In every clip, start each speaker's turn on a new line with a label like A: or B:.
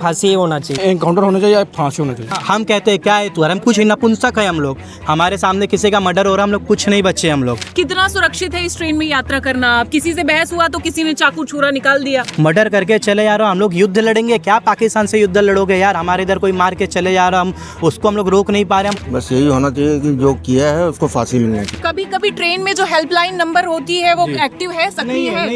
A: फांसी होना चाहिए,
B: एनकाउंटर होना चाहिए, फांसी होना चाहिए।
C: हम कहते हैं क्या है तू, हम कुछ नपुंसक है हम लोग, हमारे सामने किसी का मर्डर हो रहा, हम लोग कुछ नहीं बचे हम लोग।
D: कितना सुरक्षित है इस ट्रेन में यात्रा करना? आप किसी से बहस हुआ तो किसी ने चाकू छुरा निकाल दिया,
C: मर्डर करके चले जा रहे हो, हम लोग युद्ध लड़ेंगे क्या? पाकिस्तान से युद्ध लड़ोगे यार? हमारे इधर कोई मार के चले जा रहा, हम उसको हम लोग रोक नहीं पा रहे। हम
B: बस यही होना चाहिए कि जो किया है उसको फांसी मिलनी चाहिए।
D: कभी कभी ट्रेन में जो हेल्पलाइन नंबर होती है वो एक्टिव है, सक्रिय है?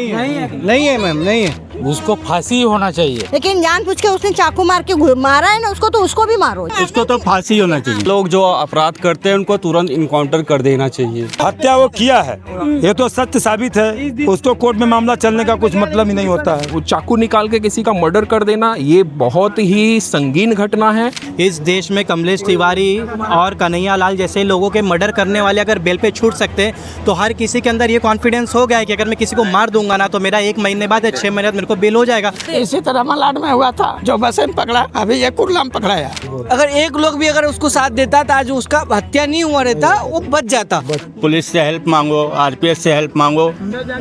C: नहीं है मैम, नहीं है।
A: उसको फांसी होना चाहिए।
E: लेकिन जानबूझ के उसने चाकू मार के मारा है ना उसको, तो उसको भी मारो।
B: उसको तो फांसी होना चाहिए।
F: लोग जो अपराध करते हैं उनको तुरंत इनकाउंटर कर देना चाहिए।
G: हत्या वो किया है, ये तो सत्य साबित है, उसको कोर्ट में मामला चलने का कुछ मतलब ही नहीं होता है।
H: वो चाकू निकाल के किसी का मर्डर कर देना ये बहुत ही संगीन घटना है।
C: इस देश में कमलेश तिवारी और कन्हैया लाल जैसे लोगों के मर्डर करने वाले अगर बेल पे छूट सकते हैं तो हर किसी के अंदर ये कॉन्फिडेंस हो गया है कि अगर मैं किसी को मार दूंगा ना तो मेरा 1 महीने बाद या 6 महीने बाद मेरे को बेल हो जाएगा।
A: इसी तरह मलाड में हुआ था, जो बस में पकड़ा, अभी ये कुर्ला में पकड़ाया।
I: अगर एक लोग भी अगर उसको साथ देता तो आज उसका हत्या नहीं हुआ रहता, वो बच जाता।
F: पुलिस से हेल्प मांगो, आरपीएफ से हेल्प मांगो,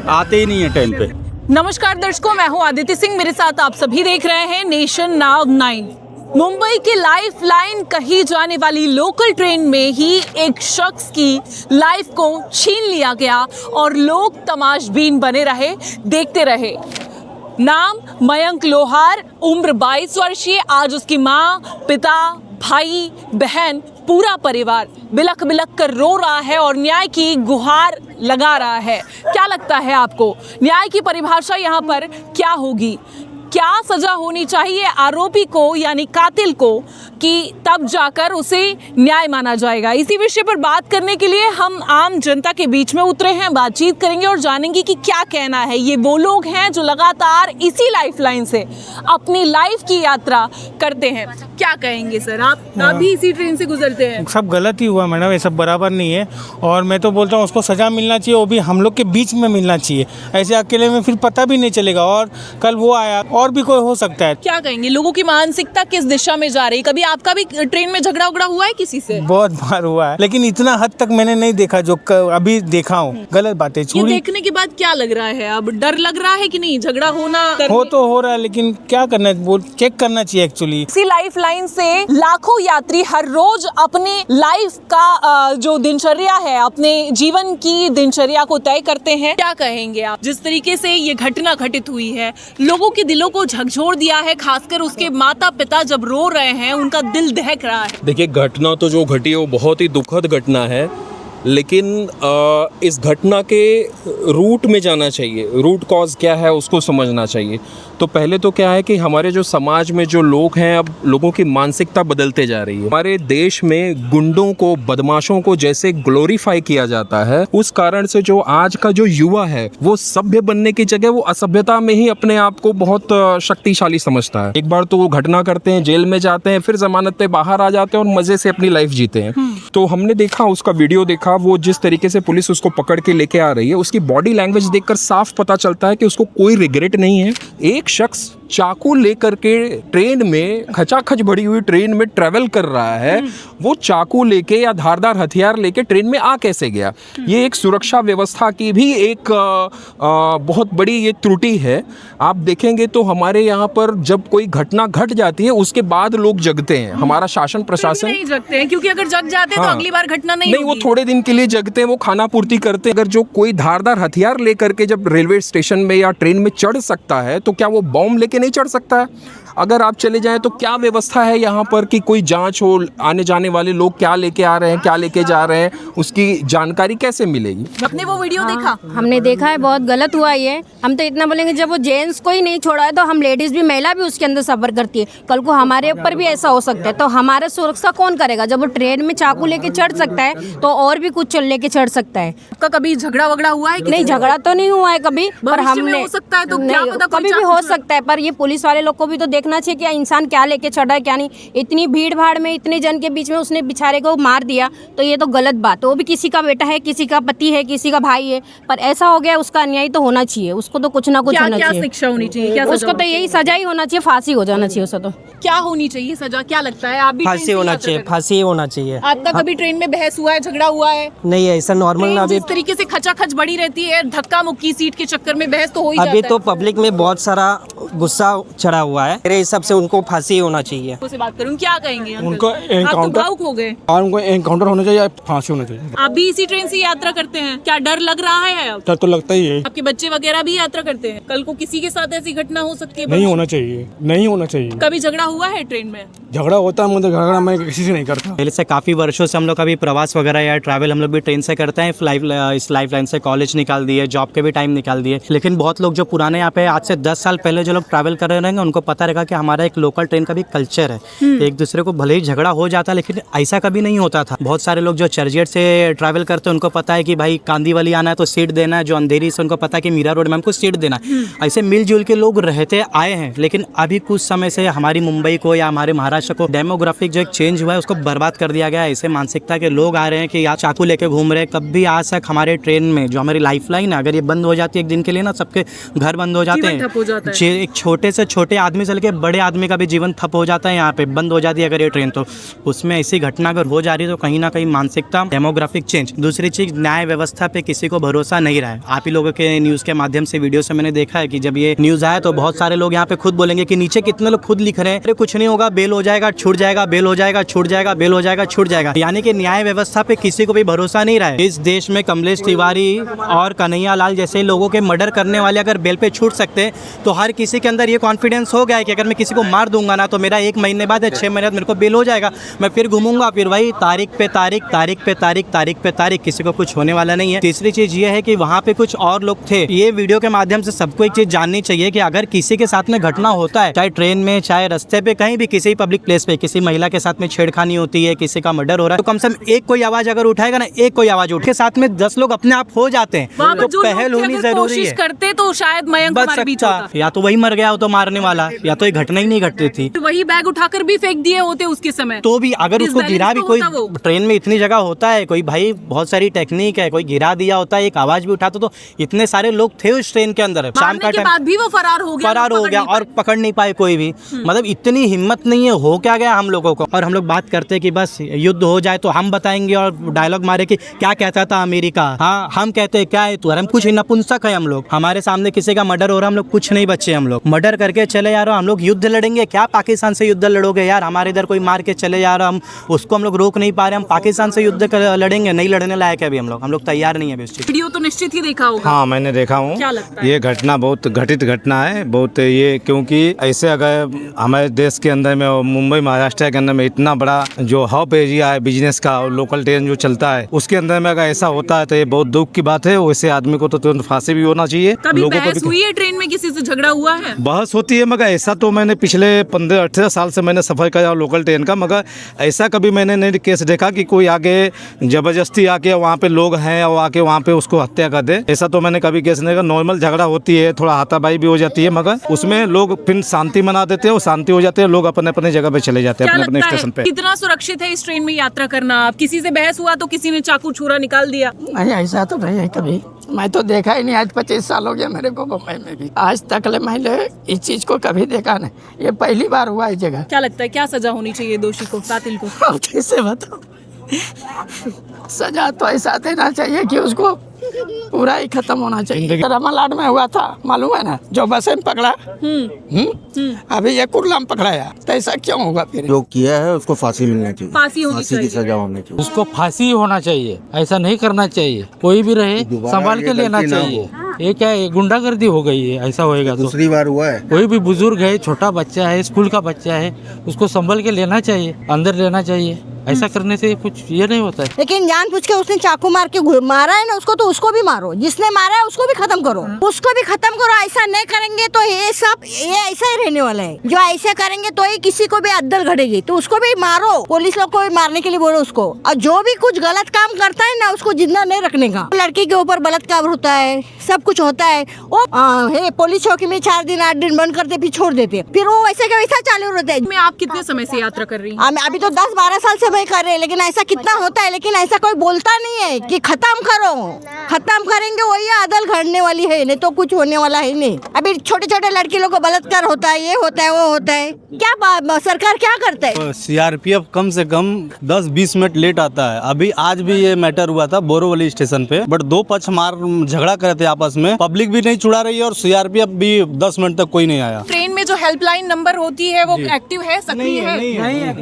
F: आते ही नहीं है टाइम पे।
D: नमस्कार दर्शकों, मैं हूं आदित्य सिंह, मेरे साथ आप सभी देख रहे हैं नेशन नाउ 9। मुंबई के लाइफ लाइन कही जाने वाली लोकल ट्रेन में ही एक शख्स की लाइफ को छीन लिया गया और लोग तमाशबीन बने रहे, देखते रहे। नाम मयंक लोहार, उम्र 22 वर्षीय। आज उसकी माँ, पिता, भाई, बहन, पूरा परिवार बिलख बिलख कर रो रहा है और न्याय की गुहार लगा रहा है। क्या लगता है आपको, न्याय की परिभाषा यहाँ पर क्या होगी? क्या सजा होनी चाहिए आरोपी को यानी कातिल को कि तब जाकर उसे न्याय माना जाएगा? इसी विषय पर बात करने के लिए हम आम जनता के बीच में उतरे हैं, बातचीत करेंगे और जानेंगे कि क्या कहना है। ये वो लोग हैं जो लगातार इसी लाइफलाइन से अपनी लाइफ की यात्रा करते हैं। क्या कहेंगे सर, आप भी इसी ट्रेन से गुजरते हैं?
J: सब गलत ही हुआ मैडम, ये सब बराबर नहीं है और मैं तो बोलता हूँ उसको सज़ा मिलना चाहिए, वो भी हम लोग के बीच में मिलना चाहिए। ऐसे अकेले में फिर पता भी नहीं चलेगा और कल वो आया और भी कोई हो सकता है।
D: क्या कहेंगे, लोगों की मानसिकता किस दिशा में जा रही है? कभी आपका भी ट्रेन में झगड़ा उगड़ा हुआ है किसी से?
J: बहुत बार हुआ है, लेकिन इतना हद तक मैंने नहीं देखा जो अभी देखा हूँ। गलत बातें
D: ये देखने के बाद क्या लग रहा है? अब डर लग रहा है कि नहीं झगड़ा होना
J: हो तो हो रहा है, लेकिन क्या करना है, वो चेक करना चाहिए एक्चुअली।
D: इसी लाइफ लाइन से लाखों यात्री हर रोज अपने लाइफ का जो दिनचर्या है, अपने जीवन की दिनचर्या को तय करते हैं। क्या कहेंगे आप, जिस तरीके से ये घटना घटित हुई है, लोगों के दिलों को झकझोर दिया है, खासकर उसके माता पिता जब रो रहे हैं, उनका दिल दहक रहा है।
H: देखिए, घटना तो जो घटी है वो बहुत ही दुखद घटना है, लेकिन इस घटना के रूट में जाना चाहिए। रूट कॉज क्या है उसको समझना चाहिए। तो पहले तो क्या है कि हमारे जो समाज में जो लोग हैं, अब लोगों की मानसिकता बदलते जा रही है। हमारे देश में गुंडों को, बदमाशों को जैसे ग्लोरीफाई किया जाता है, उस कारण से जो आज का जो युवा है वो सभ्य बनने की जगह वो असभ्यता में ही अपने आप को बहुत शक्तिशाली समझता है। एक बार तो वो घटना करते हैं, जेल में जाते हैं, फिर जमानत पे बाहर आ जाते हैं और मजे से अपनी लाइफ जीते हैं। तो हमने देखा, उसका वीडियो देखा, वो जिस तरीके से पुलिस उसको पकड़ के लेके आ रही है, उसकी बॉडी लैंग्वेज देखकर साफ पता चलता है कि उसको कोई रिग्रेट नहीं है। एक शख्स चाकू लेकर के ट्रेन में, खचाखच भरी हुई ट्रेन में ट्रेवल कर रहा है, वो चाकू लेके या धारदार हथियार लेके ट्रेन में आ कैसे गया? ये एक सुरक्षा व्यवस्था की भी एक बहुत बड़ी ये त्रुटि है। आप देखेंगे तो हमारे यहाँ पर जब कोई घटना घट जाती है उसके बाद लोग जगते हैं, हमारा शासन प्रशासन
D: नहीं जगते हैं, क्योंकि अगर जग जाते हैं तो अगली बार घटना नहीं
H: वो थोड़े दिन के लिए जगते हैं, वो खाना पूर्ति करते हैं। अगर जो कोई धारदार हथियार लेकर के जब रेलवे स्टेशन में या ट्रेन में चढ़ सकता है तो क्या वो बॉम्ब लेके नहीं चढ़ सकता है? अगर आप चले जाएं तो क्या व्यवस्था है यहाँ पर कि कोई जांच हो, आने जाने वाले लोग क्या लेके आ रहे हैं, क्या लेके जा रहे हैं, उसकी जानकारी कैसे मिलेगी?
D: आपने वो वीडियो देखा?
E: हमने देखा है, बहुत गलत हुआ ये। हम तो इतना बोलेंगे, जब वो जेंट्स को ही नहीं छोड़ा है तो हम लेडीज भी, महिला भी उसके अंदर सफर करती है। कल को हमारे ऊपर भी ऐसा हो सकता है, तो हमारे सुरक्षा कौन करेगा? जब वो ट्रेन में चाकू लेके चढ़ सकता है तो और भी कुछ लेके चढ़ सकता है।
D: आपका कभी झगड़ा वगड़ा हुआ है?
E: नहीं, झगड़ा तो नहीं हुआ है कभी, पर हमने
D: हो सकता है तो क्या पता,
E: कभी भी हो सकता है। पर ये पुलिस वाले लोग को भी तो देखना चाहिए कि इंसान क्या लेके चढ़ा है क्या नहीं। इतनी भीड़ भाड़ में, इतने जन के बीच में उसने बेचारे को मार दिया, तो ये तो गलत बात है। वो भी किसी का बेटा है, किसी का पति है, किसी का भाई है, पर ऐसा हो गया, उसका अन्याय तो होना चाहिए। उसको तो कुछ ना कुछ होना चाहिए।
D: क्या शिक्षा होनी चाहिए?
E: उसको तो यही सजा ही होना चाहिए, फांसी हो जाना चाहिए उसे। तो
D: क्या होनी चाहिए सजा? क्या लगता है? आप भी
A: फांसी होना चाहिए, फांसी होना चाहिए।
D: आपका कभी ट्रेन में बहस हुआ है, झगड़ा हुआ है?
A: नहीं, ऐसा नॉर्मल अभी
D: जिस तरीके से खचाखच बड़ी रहती है, धक्का मुक्की सीट के चक्कर में बहस तो हो ही जाता है।
A: अभी तो पब्लिक में बहुत सारा गुस्सा चढ़ा हुआ है।
C: मेरे हिसाब से उनको फांसी होना चाहिए।
D: से बात करूं, क्या कहेंगे अंकल?
B: उनको
D: आप तो
B: एनकाउंटर
D: भावुक हो गए।
B: और उनको एनकाउंटर होना चाहिए या फांसी होना चाहिए।
D: आप भी इसी ट्रेन से यात्रा करते हैं, क्या डर लग रहा है अब?
B: डर तो लगता ही है।
D: आपके बच्चे वगैरह भी यात्रा करते हैं, कल को किसी के साथ ऐसी घटना हो सकती है?
B: नहीं होना चाहिए, नहीं होना चाहिए।
D: कभी झगड़ा हुआ है ट्रेन में?
B: झगड़ा होता है, मुझे झगड़ा मैं किसी से नहीं करता।
C: पहले से काफ़ी वर्षों से हम लोग कभी प्रवास वगैरह या ट्रैवल हम लोग भी ट्रेन से करते हैं। इस लाइफ लाइन से कॉलेज निकाल दिए, जॉब के भी टाइम निकाल दिए। लेकिन बहुत लोग जो पुराने यहाँ पे आज से 10 साल पहले जो लोग ट्रैवल कर रहे रहेंगे उनको पता रहेगा कि हमारा एक लोकल ट्रेन का भी कल्चर है। एक दूसरे को भले ही झगड़ा हो जाता है लेकिन ऐसा कभी नहीं होता था। बहुत सारे लोग जो चर्चगेट से ट्रैवल करते हैं उनको पता है कि भाई कांदीवली आना है तो सीट देना है, जो अंधेरी से उनको पता है कि मीरा रोड में हमको सीट देना है। ऐसे मिलजुल के लोग रहते आए हैं। लेकिन अभी कुछ समय से हमारी मुंबई को या हमारे महाराष्ट्र को डेमोग्राफिक जो एक चेंज हुआ है उसको बर्बाद कर दिया गया है। ऐसे मानसिकता के लोग आ रहे हैं कि यार चाकू लेके घूम रहे हैं। कभी आज तक हमारे ट्रेन में जो हमारी लाइफ लाइन है अगर ये बंद हो जाती है एक दिन के लिए ना, सबके घर बंद हो जाते हैं। एक छोटे से छोटे आदमी से लेके बड़े आदमी का भी जीवन ठप हो जाता है यहाँ पे, बंद हो जाती है अगर ये ट्रेन। तो उसमें ऐसी घटना अगर हो जा रही है तो कहीं ना कहीं मानसिकता, डेमोग्राफिक चेंज। दूसरी चीज, न्याय व्यवस्था पे किसी को भरोसा नहीं रहा है। आप ही लोगों के न्यूज़ के माध्यम से, वीडियो से मैंने देखा है कि जब ये न्यूज़ आया तो बहुत सारे लोग यहाँ पे खुद बोलेंगे कि नीचे कितने लोग खुद लिख रहे हैं अरे कुछ नहीं होगा, बेल हो जाएगा, छूट जाएगा, बेल हो जाएगा, छूट जाएगा, बेल हो जाएगा, छूट जाएगा। यानी कि न्याय व्यवस्था पे किसी को भी भरोसा नहीं रहा है। इस देश में कमलेश तिवारी और कन्हैया लाल जैसे लोगों के मर्डर करने वाले अगर बेल पे छूट सकते हैं तो हर किसी के अंदर ये कॉन्फिडेंस हो गया है कि अगर मैं किसी को मार दूंगा ना तो मेरा 1 महीने बाद या 6 महीने बाद मेरे को बेल हो जाएगा। मैं फिर घूमूंगा, फिर वही तारीख पे तारीख, तारीख पे तारीख, तारीख पे तारीख, किसी को कुछ होने वाला नहीं है। तीसरी चीज ये है कि वहाँ पे कुछ और लोग थे। ये वीडियो के माध्यम से सबको एक चीज जाननी चाहिए कि अगर किसी के साथ में घटना होता है, चाहे ट्रेन में, चाहे रास्ते पे, कहीं भी किसी पब्लिक प्लेस पे किसी महिला के साथ में छेड़खानी होती है, किसी का मर्डर हो रहा है, तो कम से कम एक कोई आवाज अगर उठाएगा ना, एक कोई आवाज उठ के साथ में 10 लोग अपने आप हो जाते हैं। तो पहल होनी जरूरी है।
D: करते तो शायद मयंक हमारे बीच होता।
C: या तो वही मर गया हो तो मारने वाला, या तो ये घटना ही नहीं घटती थी।
D: तो वही बैग उठाकर भी फेंक दिए होते उसके समय।
C: तो भी अगर उसको गिरा भी, कोई ट्रेन में इतनी जगह होता है, कोई भाई बहुत सारी टेक्निक है, कोई गिरा दिया होता है, एक आवाज भी उठाता तो इतने सारे लोग थे उस ट्रेन के अंदर। शाम का टाइम
D: भी वो फरार हो गया
C: और पकड़ नहीं पाए कोई भी। मतलब इतनी हिम्मत नहीं है, हो क्या गया हम लोगों को। और हम लोग बात करते हैं कि बस युद्ध हो जाए तो हम बताएंगे और डायलॉग मारे कि क्या कहता था अमेरिका। हाँ, हम कहते हैं क्या है तू, हम कुछ नपुंसक है हम लोग। हमारे सामने किसी का मर्डर हो रहा, हम लोग कुछ नहीं बच्चे, हम लोग मर्डर करके चले जा रहे हो। हम लोग युद्ध लड़ेंगे क्या? पाकिस्तान से युद्ध लड़ोगे यार? हमारे इधर कोई मार के चले जा रहा, हम उसको हम लोग रोक नहीं पा रहे। हम पाकिस्तान से युद्ध लड़ेंगे? नहीं लड़ने लायक है अभी हम लोग तैयार नहीं है।
D: वीडियो तो निश्चित ही देखा होगा।
K: हाँ, मैंने देखा हूँ।
D: क्या लगता है?
K: ये घटना बहुत घटित घटना है, बहुत ये, क्योंकि ऐसे अगर हमारे देश के अंदर में, मुंबई महाराष्ट्र के अंदर में इतना बड़ा जो हब एरिया है बिजनेस का और लोकल ट्रेन जो चलता है, उसके अंदर में अगर ऐसा होता है तो ये बहुत दुख की बात है। वैसे आदमी को तो तुरंत फांसी भी होना चाहिए।
D: कभी बहस हुई है ट्रेन में, किसी से झगड़ा हुआ है?
K: बहस होती है, मगर ऐसा तो मैंने पिछले 15-18 साल से मैंने सफर किया लोकल ट्रेन का, मगर ऐसा कभी मैंने नहीं केस देखा कि कोई आगे जबरदस्ती आके वहाँ पे लोग हैं और आके वहाँ पे उसको हत्या कर दे। ऐसा तो मैंने कभी केस नहीं देखा। नॉर्मल झगड़ा होती है, थोड़ा हाथापाई भी हो जाती है, मगर उसमें लोग फिर शांति मना देते हैं और शांति हो जाते हैं, लोग अपने अपने जगह पे चले जाते हैं, अपने अपने स्टेशन पे।
D: कितना सुरक्षित है इस ट्रेन में यात्रा करना? आप किसी से बहस हुआ तो किसी ने चाकू छुरा निकाल दिया?
A: नहीं, ऐसा तो नहीं है कभी। मैं तो देखा ही नहीं, आज 25 साल हो गया मेरे को मुंबई में भी। आज तक मैंने इस चीज को कभी देखा नहीं, ये पहली बार हुआ इस जगह।
D: क्या लगता है क्या सजा होनी चाहिए दोषी को, कातिल को?
A: कैसे बताओ, सजा तो ऐसा देना चाहिए कि उसको पूरा ही खत्म होना चाहिए। रामालाड में हुआ था, मालूम है ना, जो बसें पकड़ा, अभी ये कुर्ला में पकड़ाया, तो ऐसा क्यों होगा? फिर
B: जो किया है उसको फांसी मिलना चाहिए,
D: फांसी
B: की सजा होनी चाहिए।
J: उसको फांसी होना चाहिए, ऐसा नहीं करना चाहिए। कोई भी रहे संभाल के लेना चाहिए। ये क्या है, गुंडागर्दी हो गई है, ऐसा होएगा तो
B: दूसरी बार हुआ है।
J: कोई भी बुजुर्ग है, छोटा बच्चा है, स्कूल का बच्चा है, उसको संभल के लेना चाहिए, अंदर लेना चाहिए। ऐसा करने से कुछ ये नहीं होता है।
E: लेकिन जानबूझ के उसने चाकू मार के मारा है ना उसको, तो उसको भी मारो। जिसने मारा है उसको भी खत्म करो, उसको भी खत्म करो। ऐसा नहीं करेंगे तो ये ऐसा ही रहने वाला है। जो ऐसे करेंगे तो ही किसी को भी अद्दल घटेगी, तो उसको भी मारो। पुलिस लोग को भी मारने के लिए बोलो उसको। और जो भी कुछ गलत काम करता है ना, उसको जिंदा नहीं रखने का। लड़की के ऊपर बलात्कार होता है, सब कुछ होता है। वो पुलिस चौकी में 4 दिन 8 दिन बंद करते, फिर छोड़ देते, फिर वो वैसे का वैसा चालू रहता है।
D: आप कितने समय से यात्रा कर रही हैं?
E: अभी तो 10-12 साल से मैं कर रहे हैं, लेकिन ऐसा कितना होता है। लेकिन ऐसा कोई बोलता नहीं है कि खत्म करो, खत्म करेंगे वही अदल घड़ने वाली है, नहीं तो कुछ होने वाला है नहीं। अभी छोटे छोटे लड़की लोग को बलात्कार होता है, ये होता है, वो होता है। क्या सरकार क्या करता है?
F: सीआरपीएफ कम से कम 10-20 मिनट लेट आता है। अभी आज भी ये मैटर हुआ था बोरोवली स्टेशन पे, बट 2 पक्ष झगड़ा कर रहे थे आपस में। पब्लिक भी नहीं छुड़ा रही है और सीआरपीएफ भी 10 मिनट तक कोई नहीं आया।
D: ट्रेन में जो हेल्पलाइन नंबर होती है वो एक्टिव है, सक्रिय है?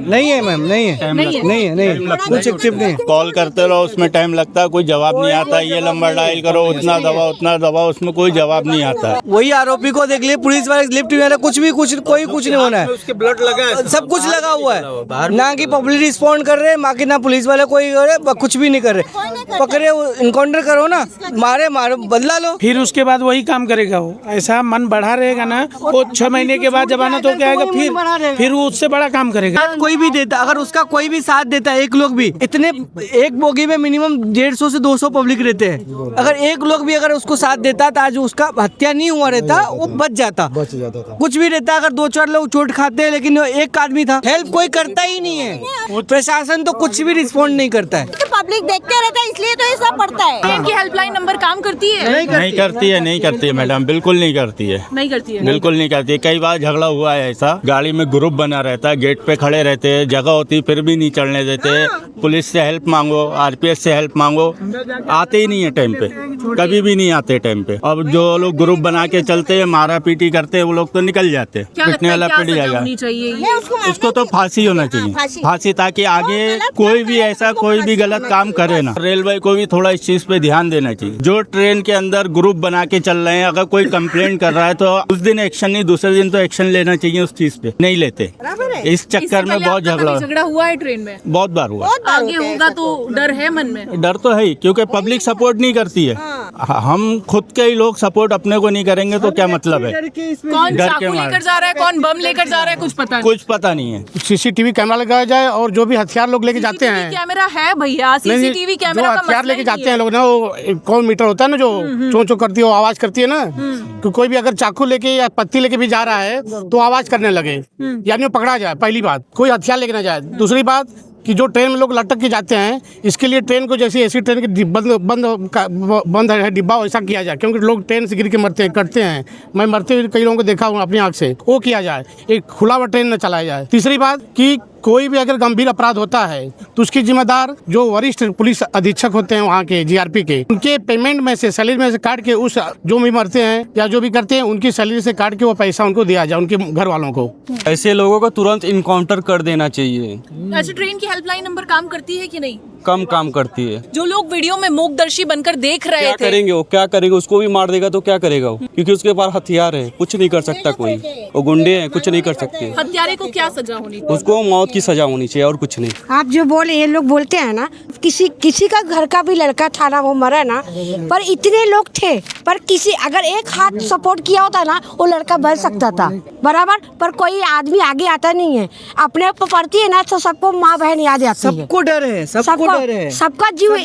I: नहीं है मैम, नहीं है, नहीं कुछ एक्टिव नहीं।
F: कॉल करते रहो, उसमें टाइम लगता है, कोई जवाब नहीं आता। ये नंबर डायल करो, उतना दबाओ, उसमें कोई जवाब नहीं आता।
I: वही आरोपी को देख लिए, पुलिस वाले लिफ्ट में कुछ नहीं होना है,
B: उसके ब्लड लगा है,
I: सब कुछ लगा हुआ है। ना कि पब्लिक रिस्पॉन्ड कर रहे, ना कि ना पुलिस वाले कोई कुछ भी नहीं कर रहे। पकड़े, इनकाउंटर करो ना, मारे बदला लो।
J: फिर उसके बाद वही काम करेगा वो। ऐसा मन बढ़ा रहेगा ना, वो 6 महीने के बाद जब आना तो क्या आएगा, फिर वो उससे बड़ा काम करेगा।
I: कोई भी देता, अगर उसका कोई भी साथ देता है, एक लोग भी, इतने एक बोगी में मिनिमम 150 से 200 पब्लिक रहते हैं। अगर एक लोग भी अगर उसको साथ देता तो आज उसका हत्या नहीं हुआ रहता, वो बच जाता था। कुछ भी रहता, अगर 2-4 लोग चोट खाते हैं, लेकिन एक आदमी था। हेल्प कोई करता ही नहीं है, प्रशासन तो कुछ भी रिस्पॉन्ड नहीं करता है।
E: पब्लिक देखते रहता है, इसलिए तो ये सब पड़ता है।
D: इनकी हेल्पलाइन नंबर काम करती है?
F: नहीं करती है मैडम, बिल्कुल नहीं करती है, बिल्कुल नहीं करती है। कई बार झगड़ा हुआ है ऐसा, गाड़ी में ग्रुप बना रहता है, गेट पे खड़े रहते हैं, जगह होती फिर भी नहीं चढ़ने देते। पुलिस से हेल्प मांगो, आरपीएफ से हेल्प मांगो, आते ही नहीं है टाइम पे, कभी भी नहीं आते टाइम पे। अब जो लोग ग्रुप बना के चलते हैं, मारा पीटी करते हैं, वो लोग तो निकल जाते हैं, पिटने वाला पिट जाएगा। इसको तो फांसी होना चाहिए, फांसी, ताकि आगे कोई भी ऐसा कोई भी गलत काम करे ना। रेलवे को भी थोड़ा इस चीज पे ध्यान देना चाहिए। जो ट्रेन के अंदर ग्रुप बना के चल रहे हैं, अगर कोई कंप्लेंट कर रहा है तो उस दिन एक्शन नहीं, दूसरे दिन तो एक्शन लेना चाहिए उस चीज पे, नहीं लेते। इस चक्कर में बहुत झगड़ा
D: हुआ है ट्रेन में,
F: बहुत बार हुआ।
D: आगे होगा तो डर है मन में?
F: डर तो है ही, क्योंकि पब्लिक सपोर्ट नहीं करती है। हम खुद के ही लोग सपोर्ट अपने को नहीं करेंगे तो क्या मतलब है?
D: कौन चाकू लेकर जा रहा है, कौन बम लेकर जा रहा है, कुछ पता
F: नहीं है।
J: सीसीटीवी कैमरा लगाया जाए और जो भी हथियार लोग लेके जाते हैं,
D: कैमरा है भैया, सीसीटीवी कैमरा का
J: हथियार लेके जाते हैं लोग ना, वो कौन मीटर होता है ना, जो चों चों करती है, वो आवाज करती है ना, तो कोई भी अगर चाकू लेके या पत्ती लेके भी जा रहा है तो आवाज करने लगे, यानी वो पकड़ा जाए। पहली बात, कोई हथियार लेके ना जाए। दूसरी बात कि जो ट्रेन में लोग लटक के जाते हैं, इसके लिए ट्रेन को जैसे ऐसी ट्रेन की बंद है डिब्बा, वैसा किया जाए, क्योंकि लोग ट्रेन से गिर के करते हैं। मैं मरते हुए कई लोगों को देखा हूँ अपनी आँख से, वो किया जाए। एक खुला हुआ ट्रेन न चलाया जाए। तीसरी बात कि कोई भी अगर गंभीर अपराध होता है तो उसकी जिम्मेदार जो वरिष्ठ पुलिस अधीक्षक होते हैं वहाँ के जीआरपी के, उनके पेमेंट में से, सैलरी में से काट के, उस जो भी मरते हैं या जो भी करते हैं उनकी सैलरी से काट के वो पैसा उनको दिया जाए, उनके घर वालों को।
F: ऐसे लोगों को तुरंत इनकाउंटर कर देना चाहिए।
D: अच्छा, ट्रेन की हेल्पलाइन नंबर काम करती है कि नहीं?
F: कम काम करती है।
D: जो लोग वीडियो में मूकदर्शी बनकर देख रहे
F: क्या
D: थे,
F: करेंगे वो, क्या करेगा? उसको भी मार देगा तो क्या करेगा वो, क्योंकि उसके पास हथियार है, कुछ नहीं कर सकता कोई। वो गुंडे हैं, कुछ नहीं कर सकते।
D: हत्यारे को क्या सजा होनी?
F: उसको मौत की सजा होनी चाहिए और कुछ नहीं।
E: आप जो बोले, ये लोग बोलते हैं ना, किसी का घर का भी लड़का था ना, वो मरा ना, पर इतने लोग थे, पर किसी अगर एक हाथ सपोर्ट किया होता ना, वो लड़का बच सकता था, बराबर। पर कोई आदमी आगे आता नहीं है, अपने आप पड़ती है ना तो सबको माँ बहन याद आती है।
I: सबको डर है, सबको डर है,
E: सबका जीव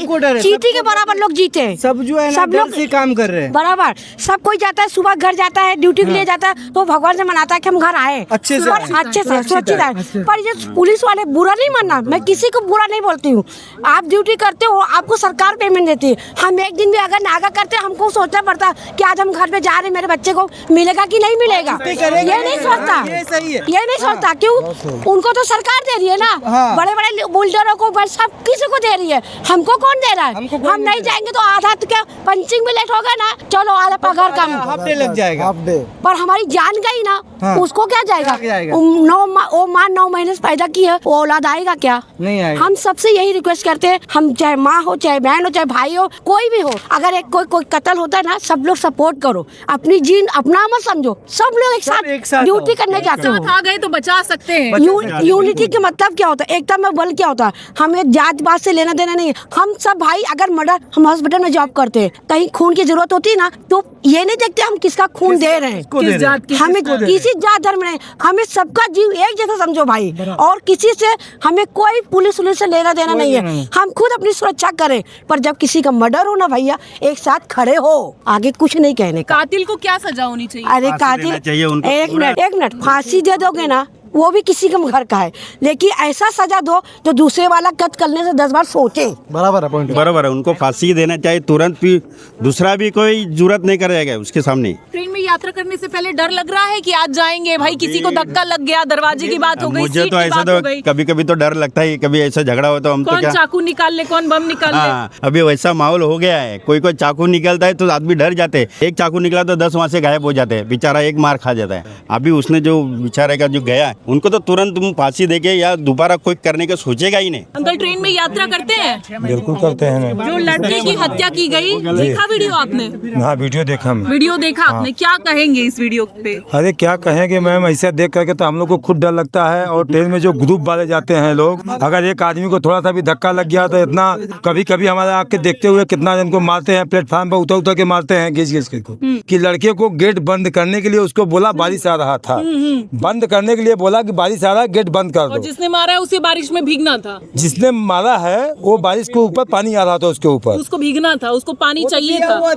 E: चींटी के बराबर लोग जीते हैं।
I: सब जो है सब लोग से काम कर रहे हैं,
E: बराबर। सब कोई जाता है, सुबह घर जाता है, ड्यूटी के लिए जाता है, तो भगवान से मनाता है कि हम घर आए अच्छे से सुरक्षित आए। पर ये पुलिस वाले बुरा नहीं मानना, मैं किसी को बुरा नहीं बोलती हूँ। आप ड्यूटी करते हो, आपको सरकार पेमेंट देती है। हम एक दिन भी अगर नागा करते, हमको सोचना पड़ता कि आज हम घर पे जा रहे, मेरे बच्चे को मिलेगा कि नहीं मिलेगा, ये नहीं सोचता, ये नहीं सोचता। क्यों? उनको तो सरकार दे रही है ना, बड़े बड़े बुलडरों को, सब किसी को दे रही है, हमको कौन दे रहा है? हम नहीं जाएंगे तो आधा तो क्या पंचिंग में लेट होगा ना, चलो आधा पगार कम,
I: हफ्ते लग जाएगा,
E: पर हमारी जान गई ना, उसको क्या जाएगा? 9 महीने से पैदा की है, वो औलाद आएगा क्या? नहीं आएगा। हम सबसे यही रिक्वेस्ट करते हैं, हम चाहे माँ हो, चाहे बहन हो, चाहे भाई हो, कोई भी हो, अगर एक कोई कत्ल होता है ना, सब लोग सपोर्ट करो, अपनी जीन अपना मत समझो, सब लोग एक साथ ड्यूटी करने जाते हो,
D: आ गए तो बचा सकते हैं।
E: यूनिटी के मतलब क्या होता है, एकता में बल क्या होता है? हमें जात पात से लेना देना नहीं है, हम सब भाई। अगर मर्डर, हम हॉस्पिटल में जॉब करते हैं, कहीं खून की जरूरत होती है ना, तो ये नहीं देखते हम किसका खून दे रहे हैं, हमें किसी जात धर्म नहीं, हमें सबका जीव एक जैसा समझो भाई। और किसी से हमें कोई पुलिस से लेना देना नहीं है, हम खुद अपनी सुरक्षा करें। पर जब किसी का मर्डर हो ना भैया, एक साथ खड़े हो, आगे कुछ नहीं कहने का।
D: कातिल को क्या सजा होनी चाहिए?
E: अरे कातिल, एक मिनट, फांसी दे दोगे ना,
L: वो भी किसी के घर का है, लेकिन ऐसा सजा दो तो दूसरे वाला कत्ल करने से 10 बार सोचे।
B: बराबर है पॉइंट।
F: बराबर है, उनको फांसी देना चाहिए तुरंत, भी दूसरा भी कोई जुर्रत नहीं करेगा उसके सामने।
D: ट्रेन में यात्रा करने से पहले डर लग रहा है कि आज जाएंगे भाई, किसी को धक्का लग गया, दरवाजे की बात हो गई,
F: मुझे
D: सीट
F: तो
D: की
F: ऐसा
D: बात
F: तो
D: हो गई।
F: कभी कभी तो डर लगता है, कभी ऐसा झगड़ा हो तो हम तो
D: कौन
F: क्या,
D: चाकू निकाल ले, कौन बम निकाल ले।
F: हाँ, अभी वैसा माहौल हो गया है, कोई कोई चाकू निकलता है तो आदमी डर जाते हैं। एक चाकू निकला तो 10 वहाँ से गायब हो जाते हैं, बेचारा एक मार खा जाता है। अभी उसने जो बेचारे का जो गया, उनको तो तुरंत तुम फांसी देके या दोबारा कोई करने का सोचेगा ही नहीं।
D: अंकल ट्रेन में यात्रा करते हैं?
G: बिल्कुल करते हैं।
D: जो लड़के की हत्या की गई, देखा वीडियो आपने?
G: हाँ, वीडियो देखा मैं।
D: वीडियो देखा आपने, क्या कहेंगे इस वीडियो पे?
G: अरे क्या कहेंगे मैम, ऐसे देख करके तो हम लोग को खुद डर लगता है। और ट्रेन में जो ग्रुप वाले जाते हैं लोग, अगर एक आदमी को थोड़ा सा भी धक्का लग गया तो इतना, कभी कभी हमारे आँख के देखते हुए कितना जन को मारते हैं, प्लेटफॉर्म पर उतर उतर के मारते हैं घिस घिस के कि लड़के को गेट बंद करने के लिए उसको बोला बारिश आ रहा था, बंद करने के लिए बोला कि बारिश आ रहा है, गेट बंद कर दो।
D: जिसने मारा है उसे बारिश में भीगना था।
G: जिसने मारा है वो बारिश के ऊपर पानी आ रहा था उसके ऊपर,
D: उसको भीगना था, उसको पानी चाहिए था।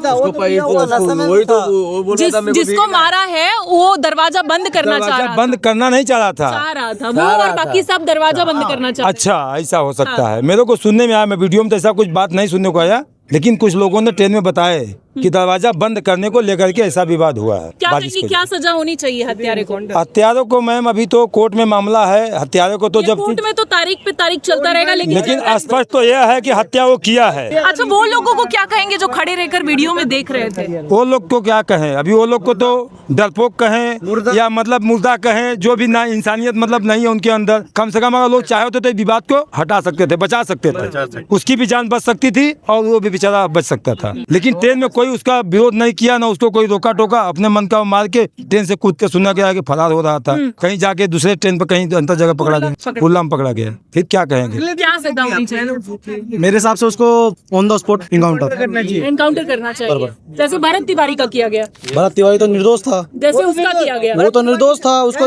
D: जिसको मारा है वो दरवाजा बंद करना चाह रहा था।
G: बंद करना नहीं चाह रहा था
D: वो और बाकी सब दरवाजा बंद करना चाह रहे थे।
G: अच्छा, ऐसा हो सकता है। मेरे को सुनने में आया, मैं वीडियो में तो ऐसा कुछ बात नहीं सुनने को आया, लेकिन कुछ लोगों ने ट्रेन में बताया कि दरवाजा बंद करने को लेकर के ऐसा विवाद हुआ है।
D: क्या कहेंगे, क्या सजा होनी चाहिए हत्यारे को?
G: हत्यारों को मैम अभी तो कोर्ट में मामला है, हत्यारे को तो जब
D: कोर्ट में तो तारीख पे तारीख चलता रहेगा,
G: लेकिन स्पष्ट तो यह है कि हत्या वो किया है।
D: अच्छा, वो लोगों को क्या कहेंगे जो खड़े रहकर वीडियो में देख रहे थे?
G: वो लोग को क्या कहें, अभी वो लोग को तो डरपोक कहें या मतलब मुर्दा कहें, जो भी ना इंसानियत मतलब नहीं है उनके अंदर। कम से कम अगर लोग चाहे होते तो विवाद को हटा सकते थे, बचा सकते थे, उसकी भी जान बच सकती थी और वो भी बेचारा बच सकता था। लेकिन ट्रेन में कोई उसका विरोध नहीं किया, ना उसको कोई रोका टोका, अपने मन का मार के ट्रेन से कूद के सुना गया कि फरार हो रहा था। कहीं जाके दूसरे ट्रेन पर कहीं अंतर जगह पकड़ा गया, कुल्ला में पकड़ा गया। फिर क्या कहेंगे?
D: क्या सजा होनी चाहिए?
B: मेरे हिसाब से उसको ऑन द स्पॉट
D: एनकाउंटर करना चाहिए, जैसे भरत तिवारी का किया गया।
B: भरत तिवारी तो निर्दोष था,
D: जैसे उसका किया गया।
B: वो तो निर्दोष था, उसको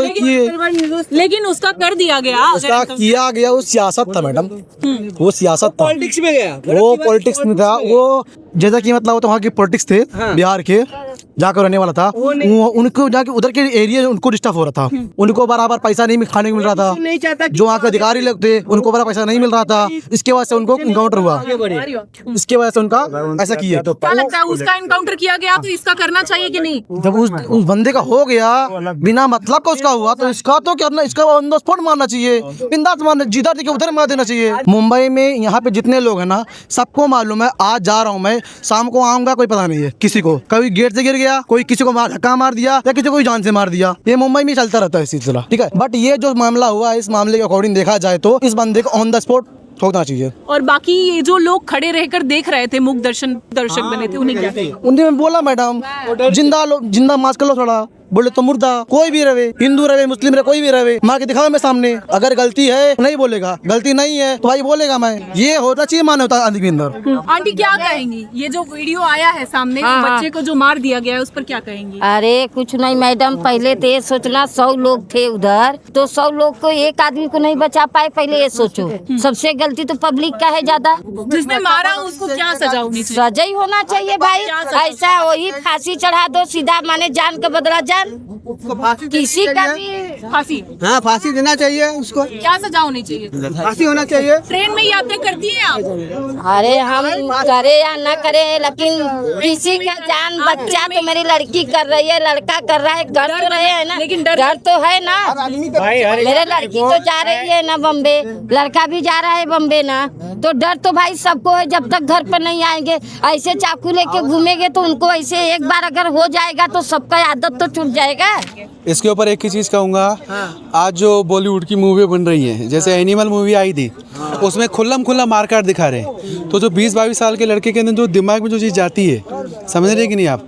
D: लेकिन उसका कर दिया गया।
B: उसका किया गया, वो सियासत था मैडम, वो सियासत था,
I: पॉलिटिक्स में गया।
B: वो पॉलिटिक्स में था। वो जैसा कि मतलब वो तो वहाँ के पॉलिटिक्स थे, बिहार के जाकर रहने वाला था, उनको जाके उधर के एरिया उनको डिस्टर्ब हो रहा था, उनको बराबर पैसा नहीं खाने को मिल रहा था, जो वहाँ के अधिकारी लोग थे उनको बराबर पैसा नहीं मिल रहा था, इसके वजह से उनको इनकाउंटर हुआ, इसके वजह से उनका ऐसा किया।
D: क्या लगता है उसका इनकाउंटर किया गया तो इसका करना चाहिए कि नहीं?
B: जब उस बंदे का हो गया बिना मतलब का उसका हुआ तो इसका तो क्या, इसका ऑन द स्पॉट मारना चाहिए, बिंदास मारना, जिधर देखिए उधर मार देना चाहिए। मुंबई में यहाँ पे जितने लोग हैं ना, सबको मालूम है, आज जा रहा हूँ मैं, शाम को आऊंगा, कोई पता नहीं है किसी को, कभी गेट से गिर गया, कोई किसी को धक्का मार दिया या किसी को जान से मार दिया, ये मुंबई में चलता रहता है सिलसिला, ठीक है। बट ये जो मामला हुआ है, इस मामले के अकॉर्डिंग देखा जाए तो इस बंदे को ऑन द स्पॉट ठोकना चाहिए।
D: और बाकी ये जो लोग खड़े रहकर देख रहे थे, मूक दर्शक बने थे, उन्हें क्या कहें?
B: उन्हें बोला मैडम जिंदा मास्क कर लो थोड़ा, बोले तो मुर्दा, कोई भी रहे, हिंदू रहे, मुस्लिम रहे, कोई भी रहे, माँ के दिखावे में सामने, अगर गलती है नहीं बोलेगा, गलती नहीं है तो भाई बोलेगा मैं, ये होना चाहिए मानवता आदमी के अंदर।
D: आंटी क्या कहेंगी, ये जो वीडियो आया है सामने, बच्चे को जो मार दिया गया है, उस पर क्या कहेंगी?
E: अरे कुछ नहीं मैडम, पहले तो ये सोचना 100 लोग थे उधर, तो 100 लोग को एक आदमी को नहीं बचा पाए, पहले ये सोचो। सबसे गलती तो पब्लिक का है ज्यादा।
D: जिसने मारा उसको क्या सजा होनी चाहिए?
E: सजा ही होना चाहिए भाई, ऐसा वही फांसी चढ़ा दो सीधा, माने जान का बदला जान, किसी का भी
D: फांसी।
I: हाँ, फांसी देना चाहिए उसको।
D: क्या सजा होनी चाहिए?
I: फांसी होना चाहिए।
D: ट्रेन में यात्रा करती हैं आप?
E: अरे हम करे या ना करे, लेकिन किसी का जान, बच्चा तो मेरी लड़की कर रही है, लड़का कर रहा है, डर तो रहे है ना, लेकिन डर तो है ना। मेरे लड़की तो जा रही है ना बम्बे, लड़का भी जा रहा है बम्बे ना, तो डर तो भाई सबको है। जब तक घर पर नहीं आएंगे, ऐसे चाकू लेके घूमेंगे तो उनको ऐसे एक बार अगर हो जाएगा तो सबका आदत तो छूट जाएगा।
M: इसके ऊपर एक ही चीज़ कहूँगा, आज जो बॉलीवुड की मूवी बन रही है, जैसे एनिमल मूवी आई थी, उसमें खुल्ला मारकाट दिखा रहे, तो जो 20-22 साल के लड़के के अंदर जो दिमाग में जो चीज़ जाती है, समझ रहे कि नहीं आप?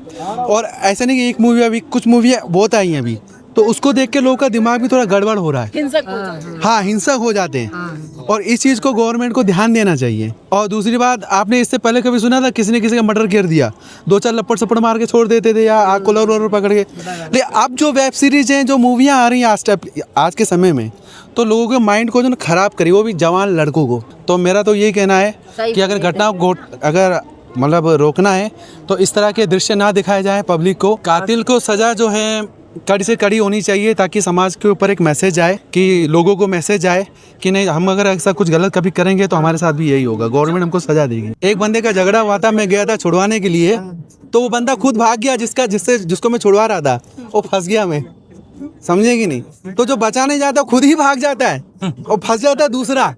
M: और ऐसा नहीं कि एक मूवी, अभी कुछ मूवी बहुत आई हैं अभी, तो उसको देख के लोगों का दिमाग भी थोड़ा गड़बड़ हो रहा है,
D: हिंसक हो जाते हैं।
M: हाँ, हिंसक हो जाते हैं, और इस चीज़ को गवर्नमेंट को ध्यान देना चाहिए। और दूसरी बात, आपने इससे पहले कभी सुना था किसी ने किसी का मर्डर कर दिया, 2-4 लपड़ सपड़ मार के छोड़ देते थे या आग को लर पकड़ के। लेकिन अब जो वेब सीरीज हैं, जो मूवियाँ आ रही हैं आज के समय में, तो लोगों के माइंड को जो ना खराब करी, वो भी जवान लड़कों को। तो मेरा तो यही कहना है कि अगर घटनाओं को अगर मतलब रोकना है तो इस तरह के दृश्य ना दिखाए जाए पब्लिक को। कातिल को सज़ा जो है कड़ी से कड़ी होनी चाहिए ताकि समाज के ऊपर एक मैसेज आए, कि लोगों को मैसेज आए कि नहीं, हम अगर ऐसा कुछ गलत कभी करेंगे तो हमारे साथ भी यही होगा, गवर्नमेंट हमको सजा देगी। एक बंदे का झगड़ा हुआ था, मैं गया था छुड़वाने के लिए, तो वो बंदा खुद भाग गया जिसको मैं छुड़वा रहा था, वो फंस गया। मैं समझे कि नहीं? तो जो बचाने जाता है खुद ही भाग जाता है और फंस जाता है दूसरा।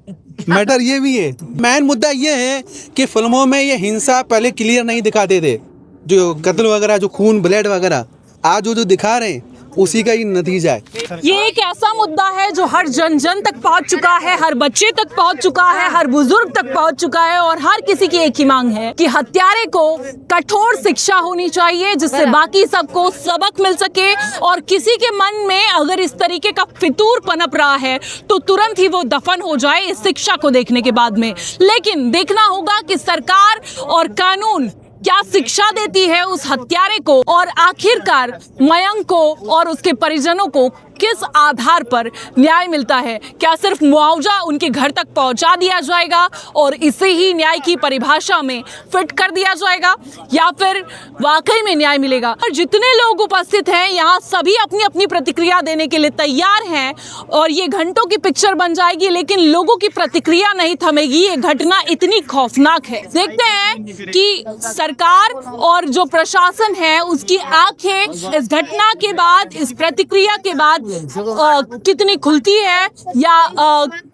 M: मैटर ये भी है। मेन मुद्दा ये है कि फिल्मों में ये हिंसा पहले क्लियर नहीं दिखाते थे, जो कत्ल वगैरह, जो खून ब्लड वगैरह, आज जो दिखा रहे हैं उसी का ही नतीजा है।
D: ये एक ऐसा मुद्दा है जो हर जन जन तक पहुंच चुका है, हर बच्चे तक पहुंच चुका है, हर बुजुर्ग तक पहुंच चुका है, और हर किसी की एक ही मांग है कि हत्यारे को कठोर शिक्षा होनी चाहिए, जिससे बाकी सबको सबक मिल सके। और किसी के मन में अगर इस तरीके का फितूर पनप रहा है तो तुरंत ही वो दफन हो जाए इस शिक्षा को देखने के बाद में। लेकिन देखना होगा कि सरकार और कानून क्या शिक्षा देती है उस हत्यारे को, और आखिरकार मयंक को और उसके परिजनों को किस आधार पर न्याय मिलता है। क्या सिर्फ मुआवजा उनके घर तक पहुंचा दिया जाएगा और इसे ही न्याय की परिभाषा में फिट कर दिया जाएगा, या फिर वाकई में न्याय मिलेगा? और जितने लोग उपस्थित हैं यहाँ सभी अपनी अपनी प्रतिक्रिया देने के लिए तैयार हैं, और ये घंटों की पिक्चर बन जाएगी, लेकिन लोगों की प्रतिक्रिया नहीं थमेगी। ये घटना इतनी खौफनाक है। देखते हैं कि सरकार और जो प्रशासन है उसकी आंखें इस घटना के बाद, इस प्रतिक्रिया के बाद कितनी खुलती है या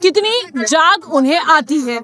D: कितनी जाग उन्हें आती है।